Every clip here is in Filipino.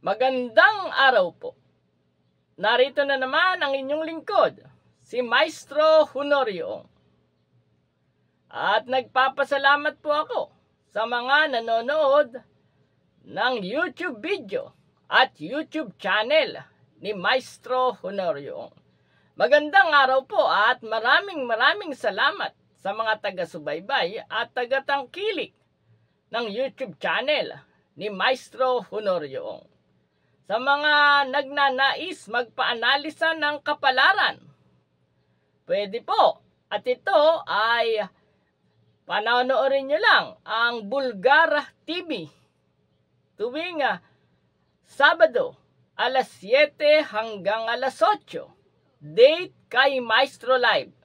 Magandang araw po. Narito na naman ang inyong lingkod, si Maestro Honorio. At nagpapasalamat po ako sa mga nanonood ng YouTube video at YouTube channel ni Maestro Honorio. Magandang araw po at maraming salamat sa mga taga-subaybay at taga-tangkilik ng YouTube channel ni Maestro Honorio. Sa mga nagnanais magpaanalisa ng kapalaran, pwede po. At ito ay panonoorin nyo lang ang Bulgar TV tuwing Sabado alas 7 hanggang alas 8. Date kay Maestro Live.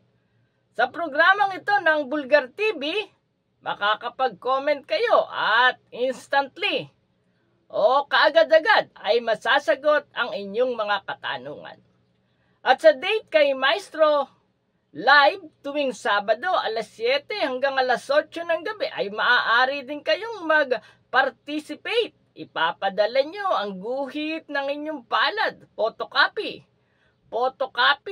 Sa programang ito ng Bulgar TV, makakapag-comment kayo at instantly o kaagad-agad ay masasagot ang inyong mga katanungan. At sa date kay Maestro Live tuwing Sabado alas 7 hanggang alas 8 ng gabi ay maaari din kayong mag-participate. Ipapadala nyo ang guhit ng inyong palad, photocopy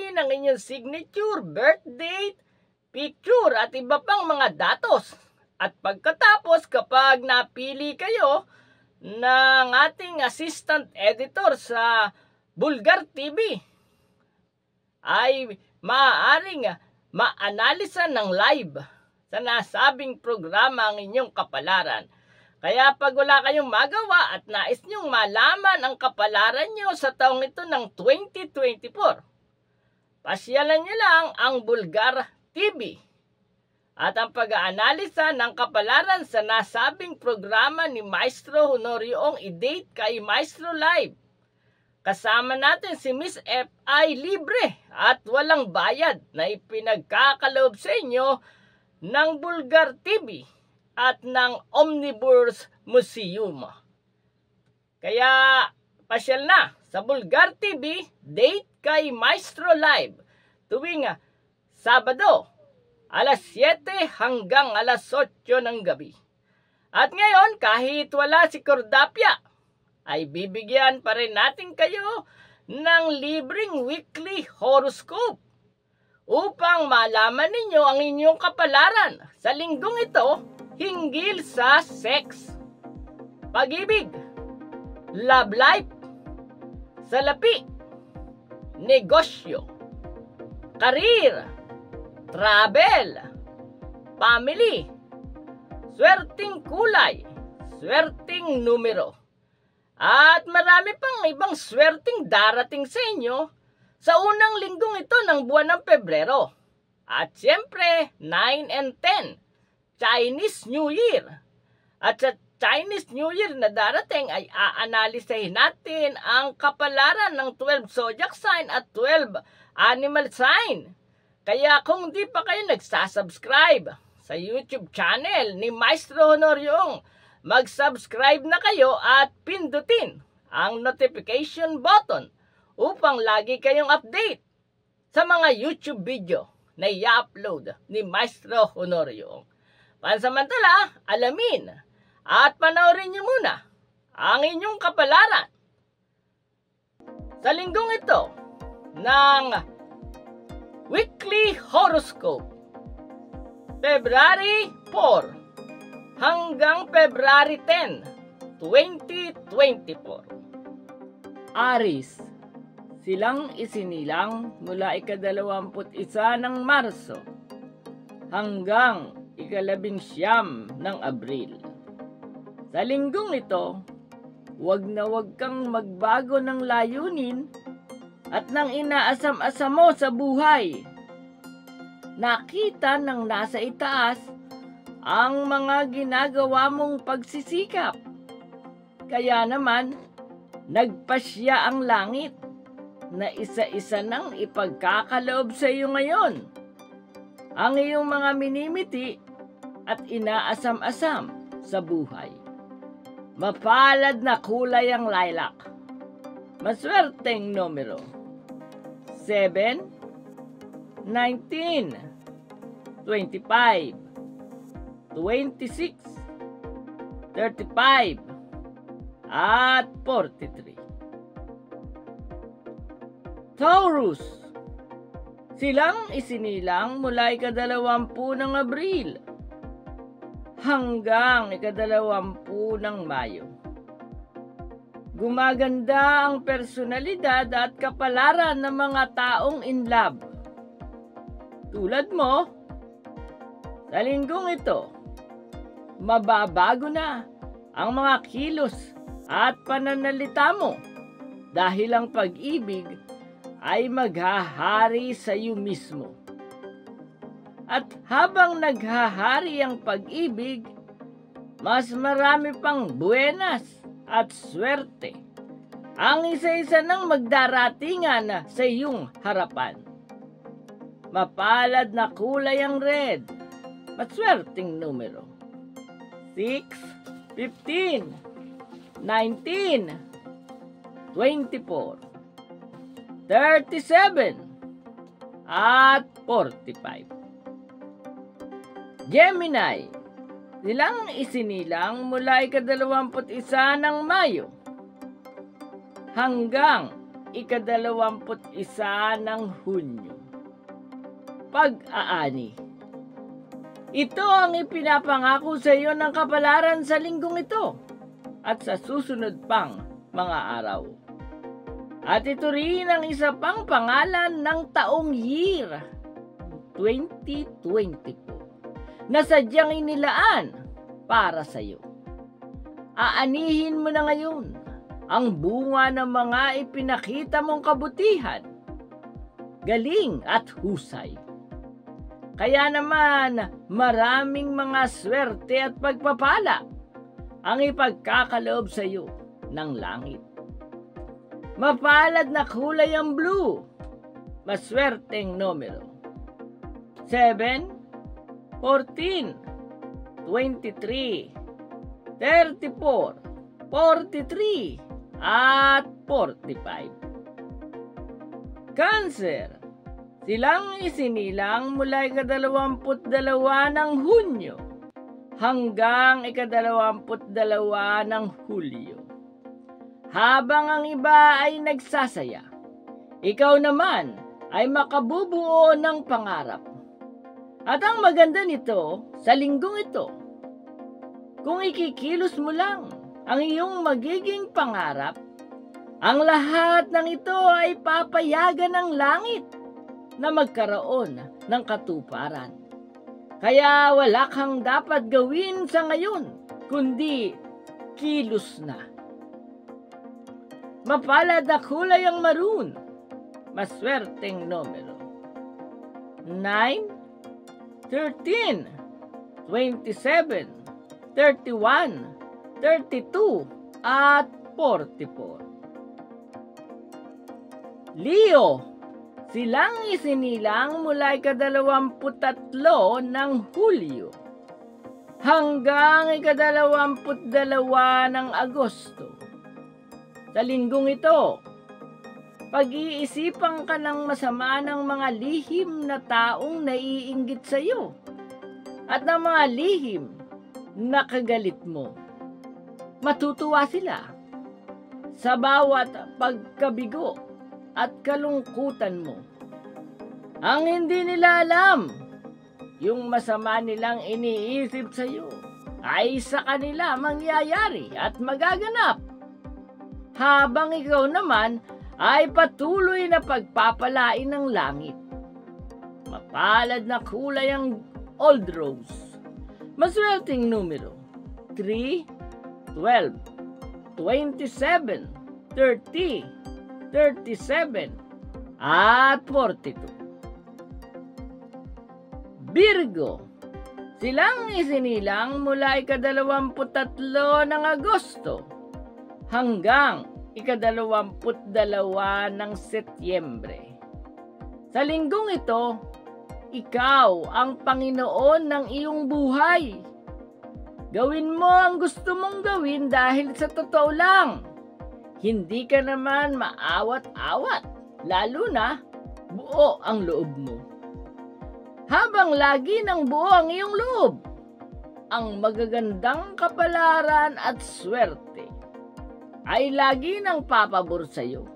ng inyong signature, birth date, picture at iba pang mga datos. At pagkatapos, kapag napili kayo ng ating assistant editor sa Bulgar TV, ay maaaring maanalisa ng live sa nasabing programa ang inyong kapalaran. Kaya pag wala kayong magawa at nais nyong malaman ang kapalaran nyo sa taong ito ng 2024, pasyalan nyo lang ang Bulgar TV. At ang pag-aanalisa ng kapalaran sa nasabing programa ni Maestro Honorio i-date kay Maestro Live. Kasama natin si Miss F ay libre at walang bayad na ipinagkakaloob sa inyo ng Bulgar TV at ng Omniverse Museum. Kaya pasyal na sa Bulgar TV, date kay Maestro Live tuwing Sabado alas 7 hanggang alas 8 ng gabi. At ngayon, kahit wala si Cordapia, ay bibigyan pa rin natin kayo ng libreng weekly horoscope upang malaman ninyo ang inyong kapalaran sa linggong ito hinggil sa sex, pag-ibig, love life, salapi, negosyo, karir, travel, family, swerteng kulay, swerteng numero, at marami pang ibang swerteng darating sa inyo sa unang linggong ito ng buwan ng Pebrero. At siyempre, 9 and 10, Chinese New Year. At sa Chinese New Year na darating ay aanalisahin natin ang kapalaran ng 12 zodiac sign at 12 animal sign. Kaya kung di pa kayo nagsasubscribe sa YouTube channel ni Maestro Honorio, mag-subscribe na kayo at pindutin ang notification button upang lagi kayong update sa mga YouTube video na i-upload ni Maestro Honorio. Pansamantala, alamin at panoorin niyo muna ang inyong kapalaran sa linggong ito ng Weekly Horoscope, February 4 hanggang February 10, 2024. Aries, silang isinilang mula ika-21 ng Marso hanggang ika-19 ng Abril. Sa linggong ito, huwag na huwag kang magbago ng layunin at nang inaasam-asam mo sa buhay. Nakita ng nasa itaas ang mga ginagawa mong pagsisikap. Kaya naman, nagpasya ang langit na isa-isa nang ipagkakaloob sa iyo ngayon ang iyong mga minimiti at inaasam-asam sa buhay. Mapalad na kulay ang lilac. Maswerteng numero 7, 19, 25, 26, 35, at 43. Taurus, silang isinilang mula ika-20 ng Abril hanggang ika-20 ng Mayo. Gumaganda ang personalidad at kapalaran ng mga taong in love. Tulad mo, sa linggong ito, mababago na ang mga kilos at pananalita mo dahil ang pag-ibig ay maghahari sa iyo mismo. At habang naghahari ang pag-ibig, mas marami pang buenas at swerte ang isa-isa ng magdaratingan sa iyong harapan. Mapalad na kulay ang red, maswerteng numero: 6, 15, 19, 24, 37, at 45. Gemini, silang isinilang mula ika-21 ng Mayo hanggang ika-21 ng Hunyo. Pag-aani, ito ang ipinapangako sa iyo ng kapalaran sa linggong ito at sa susunod pang mga araw. At ito rin ang isa pang pangalan ng taong year 2024 na sadyang inilaan para sa iyo. Aanihin mo na ngayon ang bunga ng mga ipinakita mong kabutihan, galing at husay. Kaya naman maraming mga swerte at pagpapala ang ipagkakaloob sa iyo ng langit. Mapalad na kulay ang blue, maswerteng numero: 7, 14, 23, 34, 43, at 45. Cancer, silang isinilang mula ika-22 ng Hunyo hanggang ika-22 ng Hulyo. Habang ang iba ay nagsasaya, ikaw naman ay makabubuo ng pangarap. At ang maganda nito sa linggong ito, kung ikikilos mo lang ang iyong magiging pangarap, ang lahat ng ito ay papayagan ng langit na magkaroon ng katuparan. Kaya wala kang dapat gawin sa ngayon, kundi kilos na. Mapalad na kulay ang maroon, maswerteng numero: 9, 13, 27, 31, 32, at 44. Leo, silang isinilang mula ika-23 ng Hulyo hanggang ika-22 ng Agosto. Sa linggong ito, pag-iisipan ka ng masama ng mga lihim na taong naiinggit sa iyo at ng mga lihim na kagalit mo. Matutuwa sila sa bawat pagkabigo at kalungkutan mo. Ang hindi nila alam, yung masama nilang iniisip sa iyo ay sa kanila mangyayari at magaganap, habang ikaw naman ay patuloy na pagpapalain ng langit. Mapalad na kulay ang old rose, maswerteng numero: 3, 12, 27, 30, 37, at 42. Virgo, silang isinilang mula ika-23 ng Agosto hanggang ika-22 ng Setyembre. Sa linggong ito, ikaw ang Panginoon ng iyong buhay. Gawin mo ang gusto mong gawin dahil sa totoo lang. Hindi ka naman maawat-awat, lalo na buo ang loob mo. Habang lagi ng buo ang iyong loob, ang magagandang kapalaran at swerte ay lagi ng papabor sa iyo.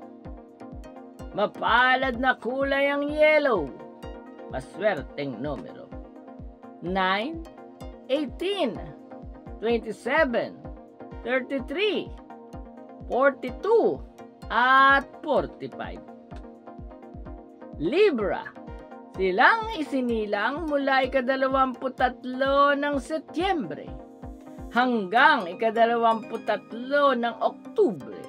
Mapalad na kulay ang yellow. Maswerteng numero. 9, 18, 27, 33, 42, at 45. Libra. Silang isinilang mula ika-23 ng Setyembre hanggang ika-23 ng Oktubre.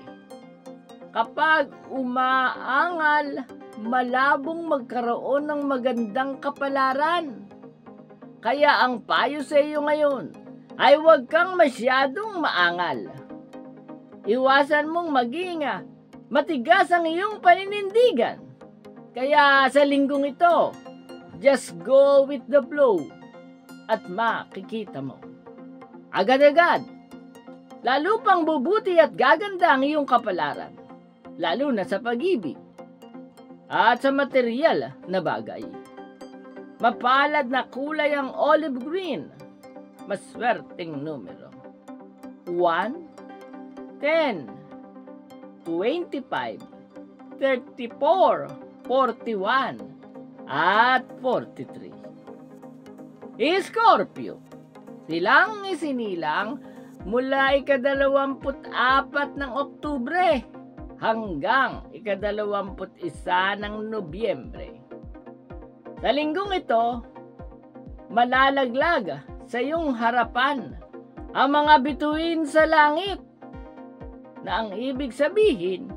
Kapag umaangal, malabong magkaroon ng magandang kapalaran. Kaya ang payo sa iyo ngayon ay huwag kang masyadong maangal. Iwasan mong maging matigas ang iyong paninindigan. Kaya sa linggong ito, just go with the flow at makikita mo. Agad-agad, lalo pang bubuti at gaganda ang iyong kapalaran, lalo na sa pag-ibig at sa material na bagay. Mapalad na kulay ang olive green. Maswerteng numero. 1, 10, 25, 34, 41, at 43. Scorpio. Silang isinilang mula ika-24 ng Oktubre hanggang ika-21 ng Nobyembre. Sa linggong ito, malalaglag sa iyong harapan ang mga bituin sa langit na ang ibig sabihin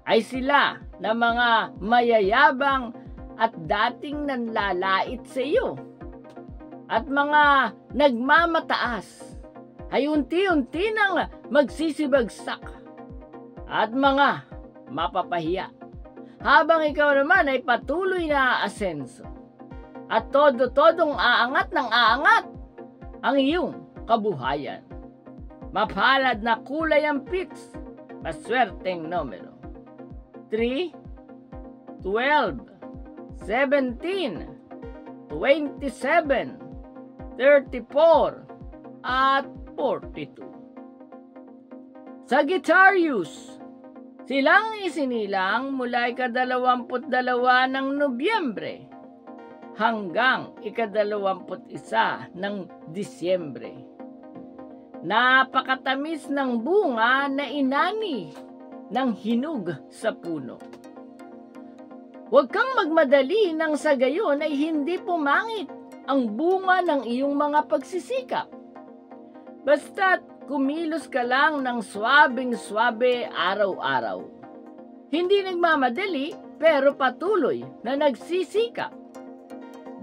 ay sila na mga mayayabang at dating nanlalait sa iyo at mga nagmamataas ay unti-unti nang magsisibagsak at mga mapapahiya habang ikaw naman ay patuloy na aasenso at todo-todong aangat ng aangat ang iyong kabuhayan. Mapalad na kulay ang pits. Maswerteng numero. 3, 12, 17, 27, 34, at 42. Sagittarius. Silang isinilang mula ika-22 ng Nobyembre hanggang ika-21 ng Disyembre. Napakatamis ng bunga na inani ng hinog sa puno. Huwag kang magmadali nang sa gayon ay hindi pumangit ang bunga ng iyong mga pagsisikap. Basta't kumilos ka lang ng swabing-swabe araw-araw. Hindi nagmamadali pero patuloy na nagsisikap.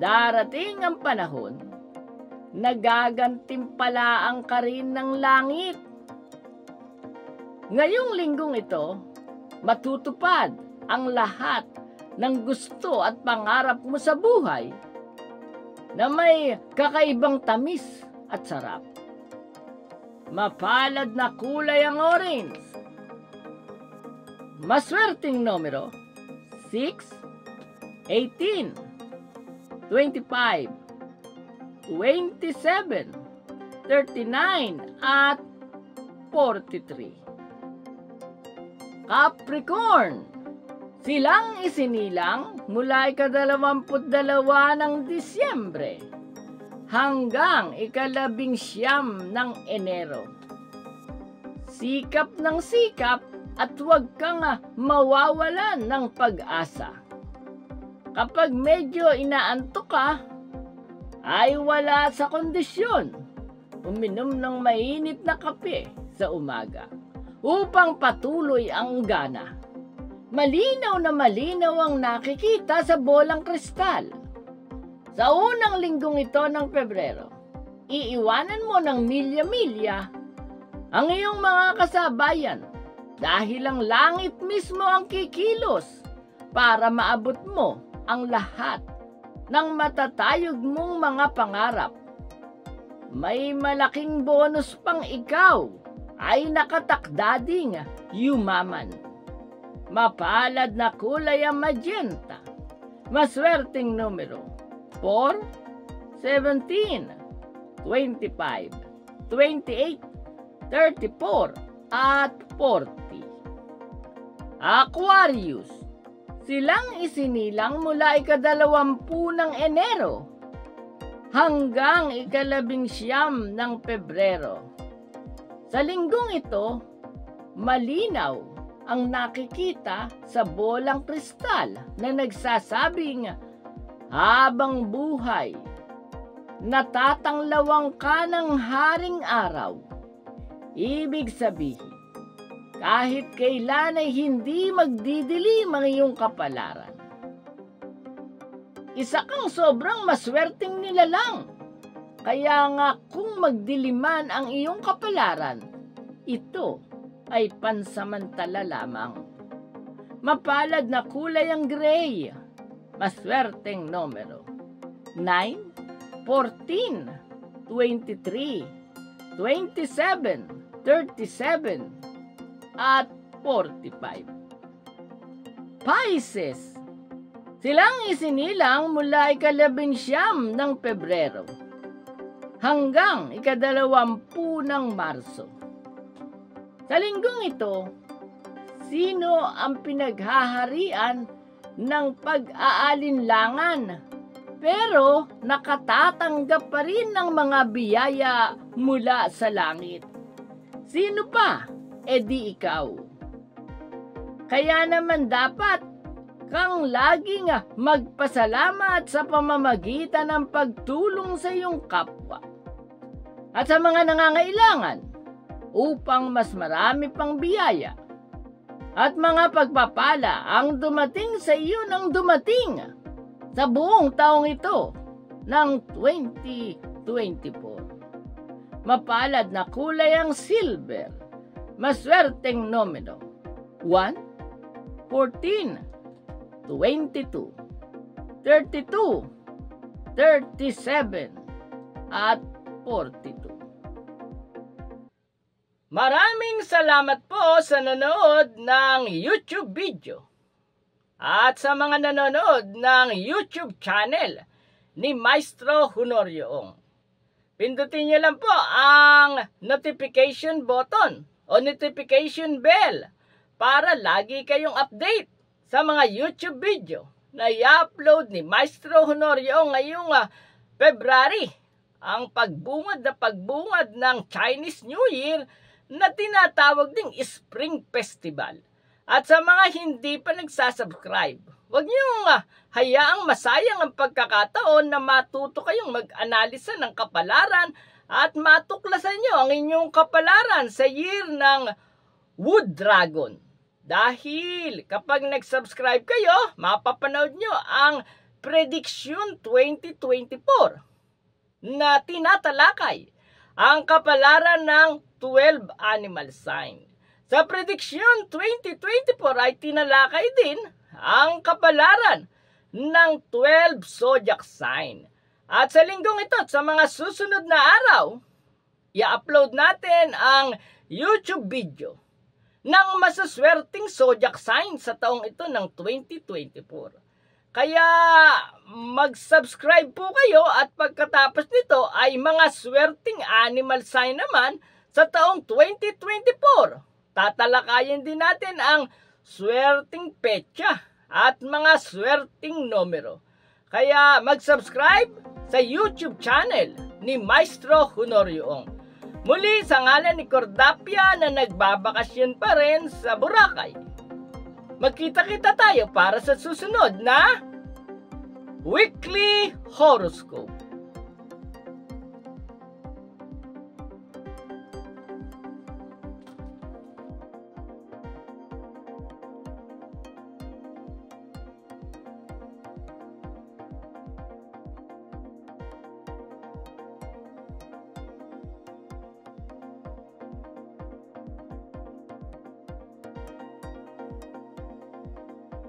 Darating ang panahon, nagagantimpalaan ka rin ng langit. Ngayong linggong ito, matutupad ang lahat ng gusto at pangarap mo sa buhay na may kakaibang tamis at sarap. Mapalad na kulay ang orange. Maswerteng numero 6, 18, 25, 27, 39, at 43. Capricorn. Silang isinilang mula ika-22 ng Disyembre hanggang ika-19 ng Enero. Sikap ng sikap at huwag kang mawawalan ng pag-asa. Kapag medyo inaantok ka, ay wala sa kondisyon uminom ng mainit na kape sa umaga upang patuloy ang gana. Malinaw na malinaw ang nakikita sa bolang kristal. Sa unang linggong ito ng Pebrero, iiwanan mo ng milya-milya ang iyong mga kasabayan dahil ang langit mismo ang kikilos para maabot mo ang lahat ng matatayog mong mga pangarap. May malaking bonus pang ikaw ay nakatakdading yumaman. Mapalad na kulay ang magenta. Maswerteng numero 4, 17, 25, 28, 34, at 40. Aquarius. silang isinilang mula ika-20 ng Enero hanggang ika-19 ng Pebrero. Sa linggong ito, malinaw ang nakikita sa bolang kristal na nagsasabing, habang buhay, natatanglawang ka ng haring araw. Ibig sabihin, kahit kailan ay hindi magdidilim ang iyong kapalaran. Isa kang sobrang maswerteng nilalang. Kaya nga kung magdiliman ang iyong kapalaran, ito ay pansamantala lamang. Mapalad na kulay ang gray. Maswerteng numero 9, 14, 23, 27, 37, at 45. Pisces, silang isinilang mula ika-19 ng Pebrero hanggang ika-20 ng Marso. Sa linggong ito, sino ang pinaghaharian ng pag-aalinlangan pero nakatatanggap pa rin ng mga biyaya mula sa langit? Sino pa? Di ikaw. Kaya naman dapat kang laging magpasalamat sa pamamagitan ng pagtulong sa iyong kapwa at sa mga nangangailangan upang mas marami pang biyaya at mga pagpapala ang dumating sa iyo ng dumating sa buong taong ito ng 2024. Mapalad na kulay ang silver. Maswerteng numero 1, 14, 22, 32, 37, at 42. Maraming salamat po sa nanonood ng YouTube video at sa mga nanonood ng YouTube channel ni Maestro Honorio. Pindutin niyo lang po ang notification button o notification bell para lagi kayong update sa mga YouTube video na i-upload ni Maestro Honorio ngayong February, ang pagbungad ng Chinese New Year na tinatawag ding Spring Festival. At sa mga hindi pa nagsasubscribe, huwag niyong hayaang masayang ang pagkakataon na matuto kayong mag-analisa ng kapalaran at matuklasan nyo ang inyong kapalaran sa year ng Wood Dragon. Dahil kapag nag-subscribe kayo, mapapanood nyo ang Prediction 2024 na tinatalakay ang kapalaran ng 12 animal sign. Sa Prediction 2024 ay tinalakay din ang kapalaran ng 12 zodiac sign. At sa linggong ito at sa mga susunod na araw, i-upload natin ang YouTube video ng masuswerteng zodiac sign sa taong ito ng 2024. Kaya mag-subscribe po kayo at pagkatapos nito ay mga swerteng animal sign naman sa taong 2024. Tatalakayin din natin ang swerteng petsa at mga swerteng numero. Kaya mag-subscribe sa YouTube channel ni Maestro Honorio. Muli sa ngalan ni Cordapia na nagbabakasyon pa rin sa Boracay. Magkita-kita tayo para sa susunod na Weekly Horoscope.